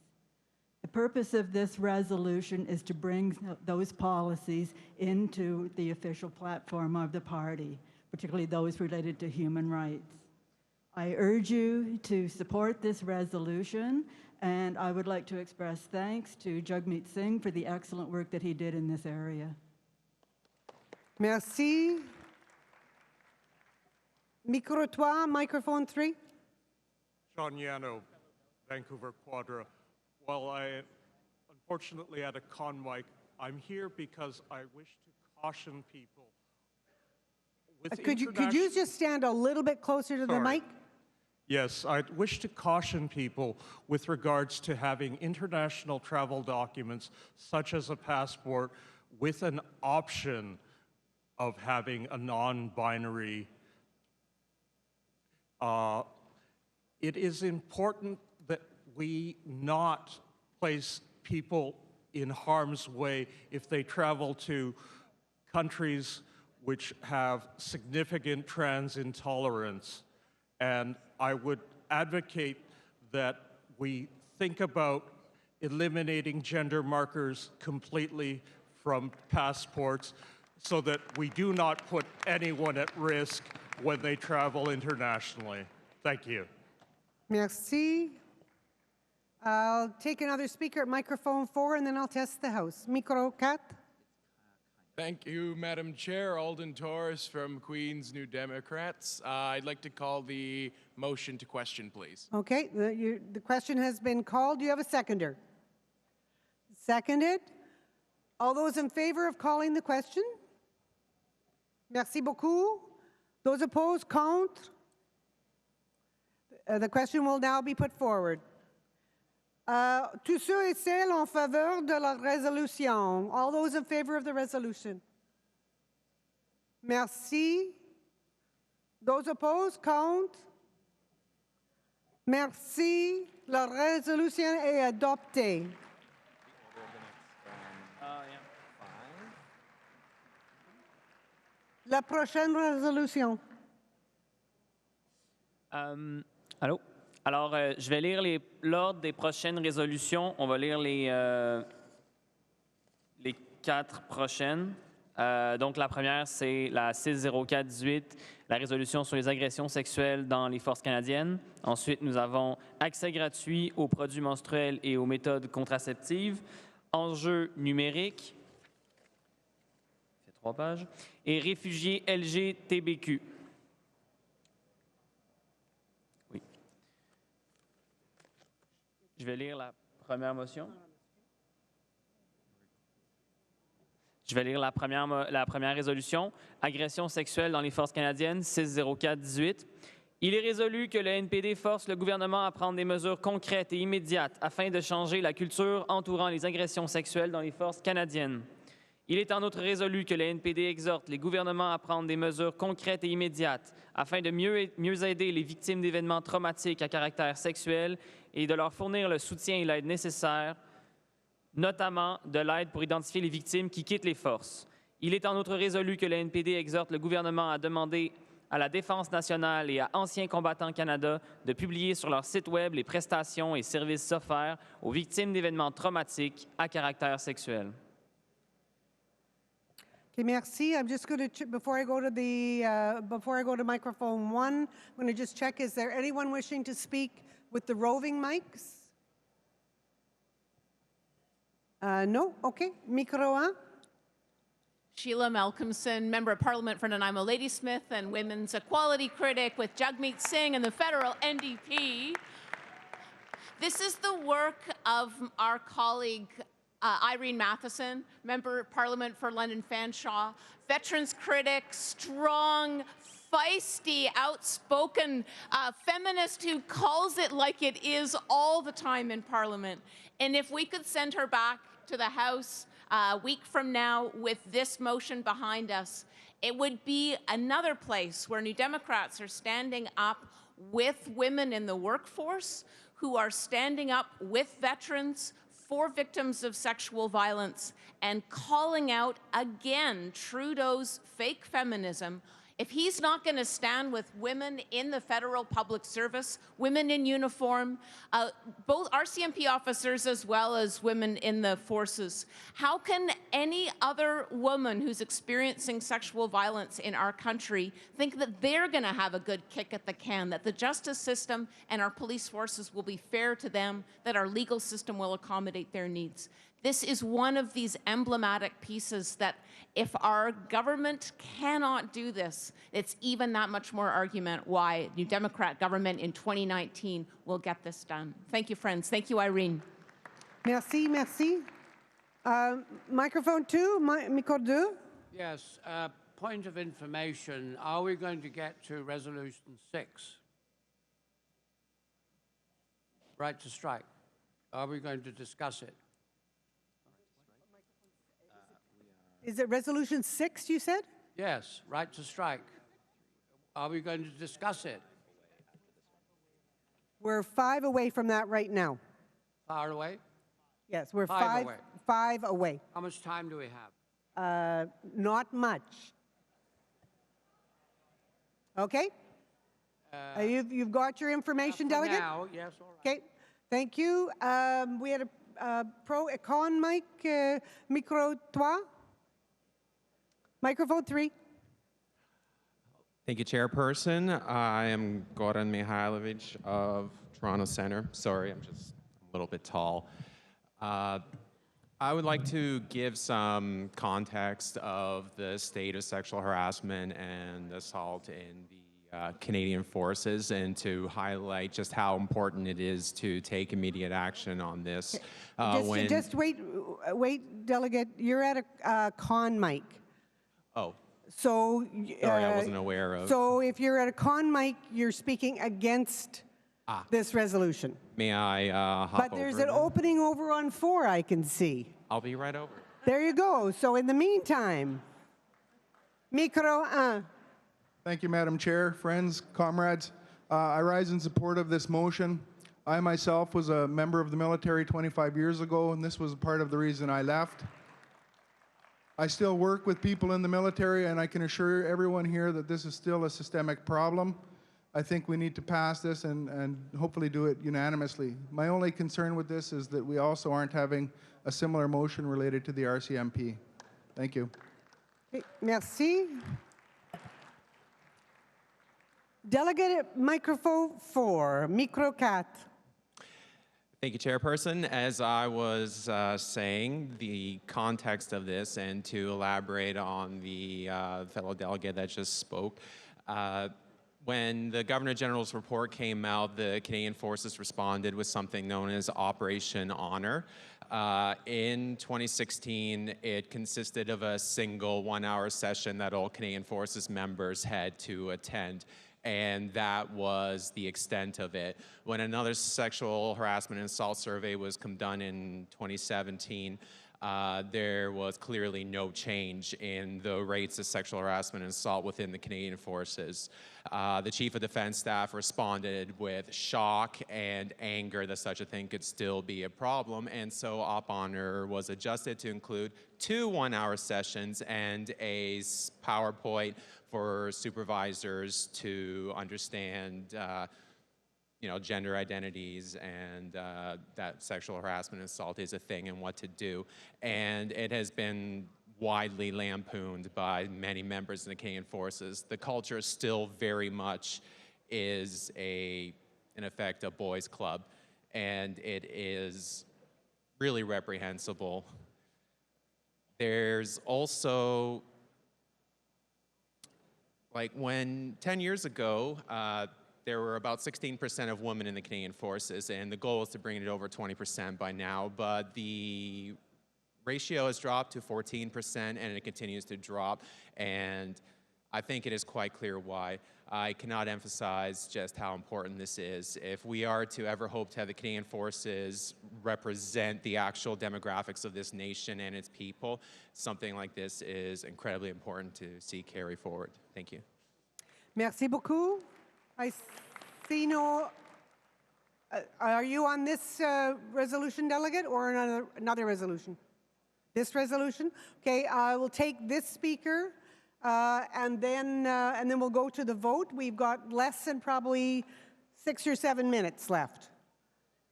The purpose of this resolution is to bring those policies into the official platform of the party, particularly those related to human rights. I urge you to support this resolution, and I would like to express thanks to Jagmeet Singh for the excellent work that he did in this area. Merci. Micro 3, microphone 3. Sean Yano, Vancouver Quadra. While I unfortunately at a con mic, I'm here because I wish to caution people. Could you just stand a little bit closer to the mic? Yes, I wish to caution people with regards to having international travel documents, such as a passport, with an option of having a non-binary. It is important that we not place people in harm's way if they travel to countries which have significant trans intolerance. And I would advocate that we think about eliminating gender markers completely from passports so that we do not put anyone at risk when they travel internationally. Thank you. Merci. I'll take another speaker at microphone 4, and then I'll test the House. Micro 4. Thank you, Madam Chair. Alden Torres from Queens New Democrats. I'd like to call the motion to question, please. Okay, the question has been called. Do you have a seconder? Seconded. All those in favor of calling the question? Merci beaucoup. Those opposed, contre. The question will now be put forward. Tous ceux et celles en faveur de la résolution. All those in favor of the resolution. Merci. Those opposed, contre. Merci. La résolution est adoptée. La prochaine résolution. Allô? Alors, je vais lire l'ordre des prochaines résolutions. On va lire les 4 prochaines. Donc, la première, c'est la 60418, la résolution sur les agressions sexuelles dans les forces canadiennes. Ensuite, nous avons accès gratuit aux produits menstruels et aux méthodes contraceptives, enjeux numériques, c'est 3 pages, et réfugiés LGBTQ. Oui. Je vais lire la première motion. Je vais lire la première résolution. Agression sexuelle dans les forces canadiennes, 604-18. Il est résolu que le NPD force le gouvernement à prendre des mesures concrètes et immédiates afin de changer la culture entourant les agressions sexuelles dans les forces canadiennes. Il est en outre résolu que le NPD exhorte les gouvernements à prendre des mesures concrètes et immédiates afin de mieux aider les victimes d'événements traumatiques à caractère sexuel et de leur fournir le soutien et l'aide nécessaires, notamment de l'aide pour identifier les victimes qui quittent les forces. Il est en outre résolu que le NPD exhorte le gouvernement à demander à la Défense nationale et à Anciens combattants Canada de publier sur leur site Web les prestations et services offerts aux victimes d'événements traumatiques à caractère sexuel. Okay, merci. I'm just going to, before I go to microphone 1, I'm going to just check, is there anyone wishing to speak with the roving mics? No? Okay. Micro 1. Sheila Malcolmson, Member of Parliament for Nanaimo Ladysmith and women's equality critic with Jagmeet Singh and the federal NDP. This is the work of our colleague Irene Matheson, Member of Parliament for London Fanshawe, veterans critic, strong, feisty, outspoken feminist who calls it like it is all the time in Parliament. And if we could send her back to the House a week from now with this motion behind us, it would be another place where New Democrats are standing up with women in the workforce, who are standing up with veterans for victims of sexual violence and calling out again Trudeau's fake feminism. If he's not going to stand with women in the federal public service, women in uniform, both RCMP officers as well as women in the forces, how can any other woman who's experiencing sexual violence in our country think that they're going to have a good kick at the can, that the justice system and our police forces will be fair to them, that our legal system will accommodate their needs? This is one of these emblematic pieces that if our government cannot do this, it's even that much more argument why New Democrat government in 2019 will get this done. Thank you, friends. Thank you, Irene. Merci, merci. Microphone 2, micro 2. Yes, point of information. Are we going to get to Resolution 6? Right to strike. Are we going to discuss it? Is it Resolution 6, you said? Yes, right to strike. Are we going to discuss it? We're 5 away from that right now. Far away? Yes, we're Five away. 5 away. How much time do we have? Not much. Okay? You've got your information, delegate? Now, yes, all right. Okay, thank you. We had a pro-econ mic, micro 3. Microphone 3. Thank you, Chairperson. I am Goran Mihailovich of Toronto Centre. Sorry, I'm just a little bit tall. I would like to give some context of the state of sexual harassment and assault in the Canadian Forces and to highlight just how important it is to take immediate action on this. Just wait, Delegate. You're at a con mic. Oh. So, sorry, I wasn't aware of. So if you're at a con mic, you're speaking against this resolution. May I hop over? But there's an opening over on 4, I can see. I'll be right over. There you go. So in the meantime, micro 1. Thank you, Madam Chair, friends, comrades. I rise in support of this motion. I myself was a member of the military 25 years ago, and this was part of the reason I left. I still work with people in the military, and I can assure everyone here that this is still a systemic problem. I think we need to pass this and hopefully do it unanimously. My only concern with this is that we also aren't having a similar motion related to the RCMP. Thank you. Merci. Delegate microphone 4, micro 4. Thank you, Chairperson. As I was saying, the context of this, and to elaborate on the fellow delegate that just spoke, when the Governor General's report came out, the Canadian Forces responded with something known as Operation Honor. In 2016, it consisted of a single 1-hour session that all Canadian Forces members had to attend. And that was the extent of it. When another sexual harassment and assault survey was done in 2017, there was clearly no change in the rates of sexual harassment and assault within the Canadian Forces. The Chief of Defense Staff responded with shock and anger that such a thing could still be a problem, and so Op Honor was adjusted to include 2 1-hour sessions and a PowerPoint for supervisors to understand gender identities and that sexual harassment and assault is a thing and what to do. And it has been widely lampooned by many members of the Canadian Forces. The culture still very much is a in effect, a boys' club, and it is really reprehensible. There's also, like when 10 years ago, there were about 16% of women in the Canadian Forces, and the goal is to bring it over 20% by now, but the ratio has dropped to 14%, and it continues to drop, and I think it is quite clear why. I cannot emphasize just how important this is. If we are to ever hope to have the Canadian Forces represent the actual demographics of this nation and its people, something like this is incredibly important to see carry forward. Thank you. Merci beaucoup. I see no. Are you on this resolution, delegate, or another resolution? This resolution? Okay, I will take this speaker, and then we'll go to the vote. We've got less than probably 6 or 7 minutes left.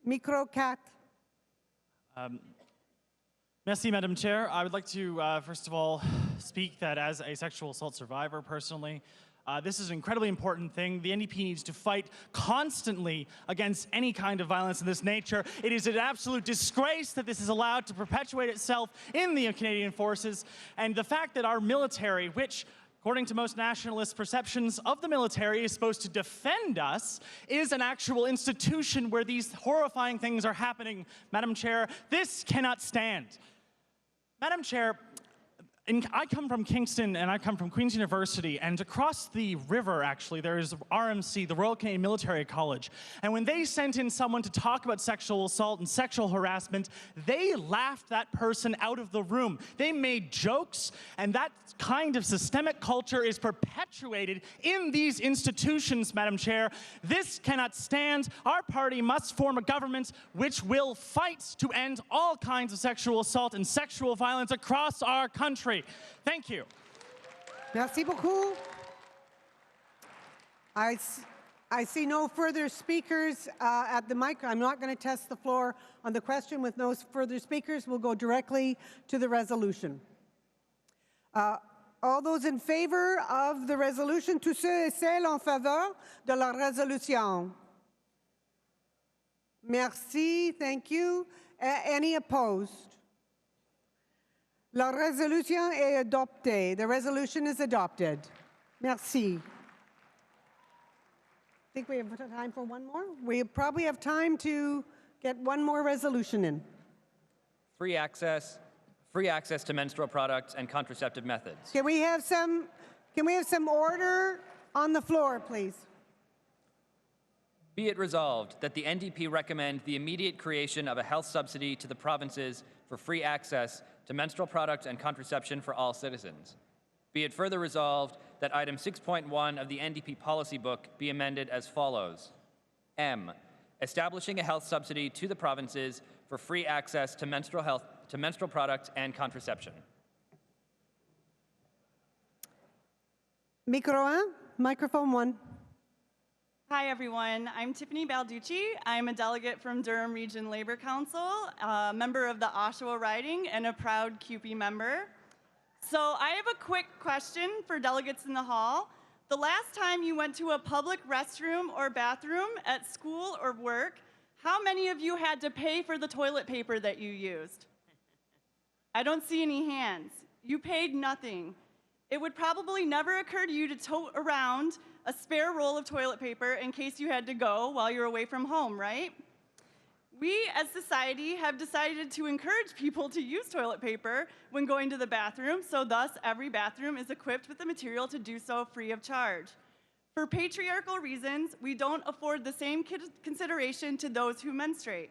Micro 4. Merci, Madam Chair. I would like to, first of all, speak that as a sexual assault survivor personally, this is an incredibly important thing. The NDP needs to fight constantly against any kind of violence of this nature. It is an absolute disgrace that this is allowed to perpetuate itself in the Canadian Forces. And the fact that our military, which according to most nationalist perceptions of the military, is supposed to defend us, is an actual institution where these horrifying things are happening. Madam Chair, this cannot stand. Madam Chair, I come from Kingston and I come from Queen's University, and across the river, actually, there is RMC, the Royal Canadian Military College. And when they sent in someone to talk about sexual assault and sexual harassment, they laughed that person out of the room. They made jokes, and that kind of systemic culture is perpetuated in these institutions, Madam Chair. This cannot stand. Our party must form a government which will fight to end all kinds of sexual assault and sexual violence across our country. Thank you. Merci beaucoup. I see no further speakers at the mic. I'm not going to test the floor on the question with no further speakers. We'll go directly to the resolution. All those in favor of the resolution, tous ceux et celles en faveur de la résolution. Merci, thank you. Any opposed? La résolution est adoptée. The resolution is adopted. Merci. I think we have time for one more. We probably have time to get one more resolution in. Free access to menstrual products and contraceptive methods. Can we have some order on the floor, please? Be it resolved that the NDP recommend the immediate creation of a health subsidy to the provinces for free access to menstrual products and contraception for all citizens. Be it further resolved that item 6.1 of the NDP policy book be amended as follows. M, establishing a health subsidy to the provinces for free access to menstrual products and contraception. Microphone 1. Hi, everyone. I'm Tiffany Balducci. I'm a delegate from Durham Region Labor Council, a member of the Oshawa riding, and a proud CUPE member. So I have a quick question for delegates in the hall. The last time you went to a public restroom or bathroom at school or work, how many of you had to pay for the toilet paper that you used? I don't see any hands. You paid nothing. It would probably never occur to you to tote around a spare roll of toilet paper in case you had to go while you're away from home, right? We, as society, have decided to encourage people to use toilet paper when going to the bathroom, so thus every bathroom is equipped with the material to do so free of charge. For patriarchal reasons, we don't afford the same consideration to those who menstruate.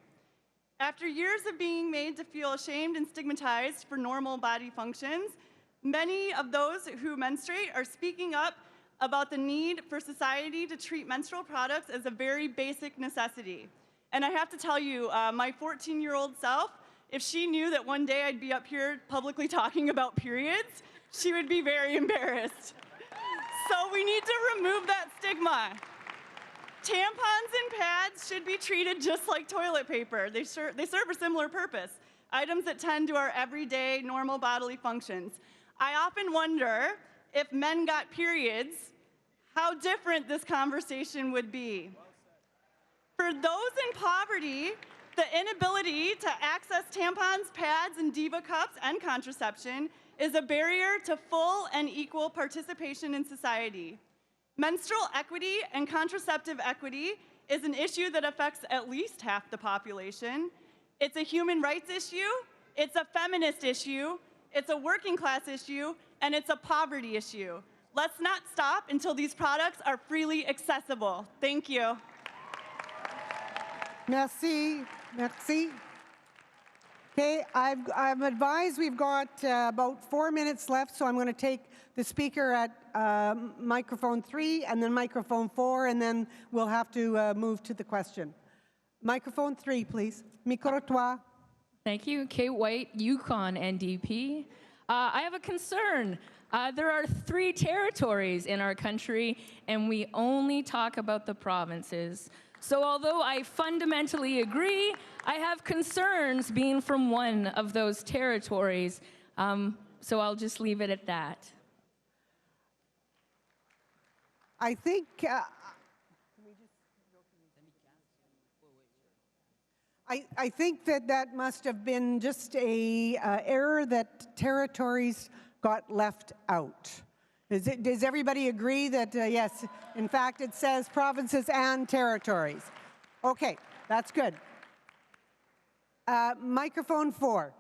After years of being made to feel ashamed and stigmatized for normal body functions, many of those who menstruate are speaking up about the need for society to treat menstrual products as a very basic necessity. And I have to tell you, my 14-year-old self, if she knew that one day I'd be up here publicly talking about periods, she would be very embarrassed. So we need to remove that stigma. Tampons and pads should be treated just like toilet paper. They serve a similar purpose, items that tend to our everyday normal bodily functions. I often wonder if men got periods, how different this conversation would be. For those in poverty, the inability to access tampons, pads, and Diva cups and contraception is a barrier to full and equal participation in society. Menstrual equity and contraceptive equity is an issue that affects at least half the population. It's a human rights issue, it's a feminist issue, it's a working class issue, and it's a poverty issue. Let's not stop until these products are freely accessible. Thank you. Merci. Merci. Okay, I'm advised we've got about 4 minutes left, so I'm going to take the speaker at microphone 3 and then microphone 4, and then we'll have to move to the question. Microphone 3, please. Micro 3. Thank you. Kate White, Yukon NDP. I have a concern. There are 3 territories in our country, and we only talk about the provinces. So although I fundamentally agree, I have concerns being from one of those territories. So I'll just leave it at that. I think I think that must have been just a error that territories got left out. Does everybody agree that, yes, in fact, it says provinces and territories? Okay, that's good. Microphone 4.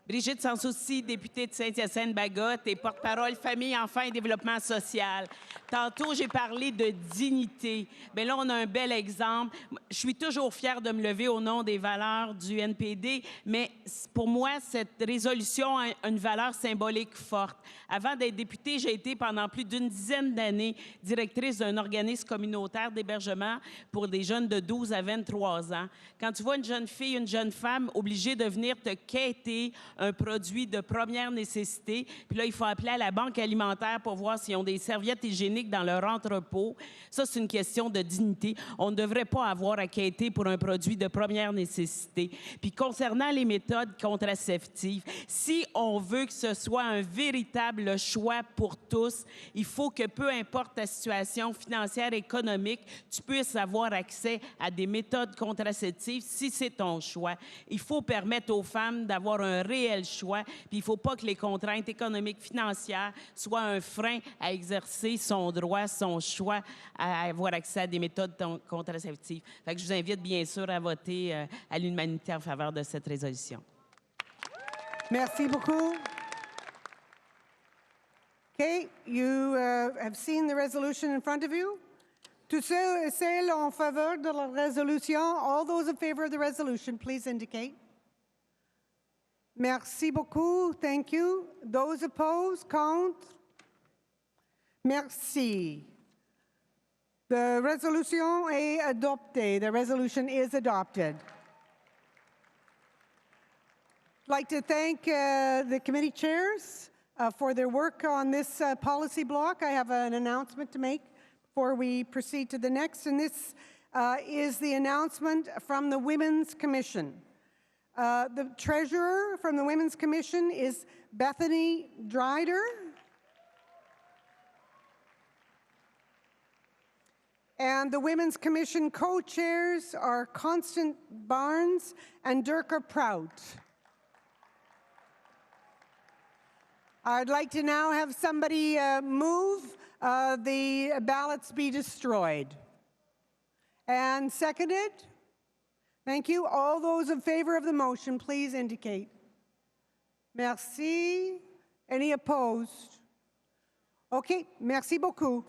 Brigitte Sanssouci, députée de Saint-Hyacinthe-Bagotte et porte-parole Famille, Enfants et Développement social. Tantôt, j'ai parlé de dignité. Bien là, on a un bel exemple. Je suis toujours fière de me lever au nom des valeurs du NPD, mais pour moi, cette résolution a une valeur symbolique forte. Avant d'être députée, j'ai été pendant plus d'une dizaine d'années directrice d'un organisme communautaire d'hébergement pour des jeunes de 12 à 23 ans. Quand tu vois une jeune fille, une jeune femme obligée de venir te quêter un produit de première nécessité, puis là, il faut appeler à la banque alimentaire pour voir s'ils ont des serviettes hygiéniques dans leur entrepôt. Ça, c'est une question de dignité. On ne devrait pas avoir à quêter pour un produit de première nécessité. Puis concernant les méthodes contraceptives, si on veut que ce soit un véritable choix pour tous, il faut que peu importe ta situation financière, économique, tu puisses avoir accès à des méthodes contraceptives si c'est ton choix. Il faut permettre aux femmes d'avoir un réel choix, puis il ne faut pas que les contraintes économiques, financières soient un frein à exercer son droit, son choix à avoir accès à des méthodes contraceptives. Fait que je vous invite bien sûr à voter à l'unanimité en faveur de cette résolution. Merci beaucoup. Okay, you have seen the resolution in front of you. Tous ceux en faveur de la résolution, all those in favor of the resolution, please indicate. Merci beaucoup. Thank you. Those opposed, contre. Merci. The resolution est adoptée. The resolution is adopted. I'd like to thank the committee chairs for their work on this policy block. I have an announcement to make before we proceed to the next, and this is the announcement from the Women's Commission. The treasurer from the Women's Commission is Bethany Dryder. And the Women's Commission co-chairs are Constant Barnes and Dirka Prout. I'd like to now have somebody move the ballots be destroyed. And seconded? Thank you. All those in favor of the motion, please indicate. Merci. Any opposed? Okay, merci beaucoup.